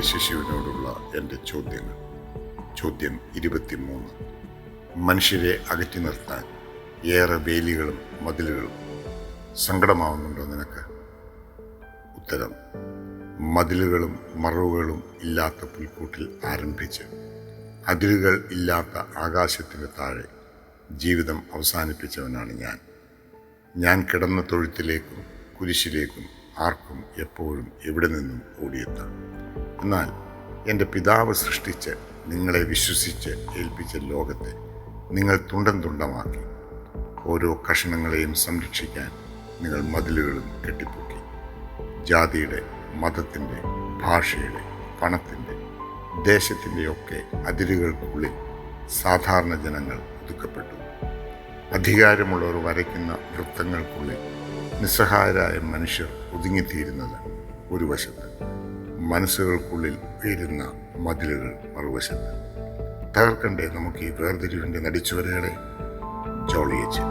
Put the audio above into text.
ശിശുവിനോടുള്ള എൻ്റെ ചോദ്യങ്ങൾ. ചോദ്യം 23. മനുഷ്യരെ അകറ്റി നിർത്താൻ ഏറെ വേലികളും മതിലുകളും സങ്കടമാവുന്നുണ്ടോ നിനക്ക്? ഉത്തരം: മതിലുകളും മറവുകളും ഇല്ലാത്ത പുൽക്കൂട്ടിൽ ആരംഭിച്ച് അതിരുകൾ ഇല്ലാത്ത ആകാശത്തിന് താഴെ ജീവിതം അവസാനിപ്പിച്ചവനാണ് ഞാൻ കിടന്ന തൊഴുത്തിലേക്കും കുരിശിലേക്കും ആർക്കും എപ്പോഴും എവിടെ നിന്നും ഓടിയെത്താം. എന്നാൽ എൻ്റെ പിതാവ് സൃഷ്ടിച്ച് നിങ്ങളെ വിശ്വസിച്ച് ഏൽപ്പിച്ച ലോകത്തെ നിങ്ങൾ തുണ്ടം തുണ്ടമാക്കി. ഓരോ കഷണങ്ങളെയും സംരക്ഷിക്കാൻ നിങ്ങൾ മതിലുകളും കെട്ടിപ്പൊക്കി. ജാതിയുടെ, മതത്തിൻ്റെ, ഭാഷയുടെ, പണത്തിൻ്റെ, ദേശത്തിൻ്റെയൊക്കെ അതിരുകൾക്കുള്ളിൽ സാധാരണ ജനങ്ങൾ ഒതുക്കപ്പെട്ടു. അധികാരമുള്ളവർ വരയ്ക്കുന്ന വൃത്തങ്ങൾക്കുള്ളിൽ നിസ്സഹായരായ മനുഷ്യർ ഒതുങ്ങിത്തീരുന്നത് ഒരു വശത്ത്, മനസ്സുകൾക്കുള്ളിൽ ഉയരുന്ന മതിലുകൾ മറുവശത്ത്. തകർക്കണ്ടേ നമുക്ക് ഈ വേർതിരിവിൻ്റെ നടിച്ചുവരകളെ? ജോളിയച്ചൻ.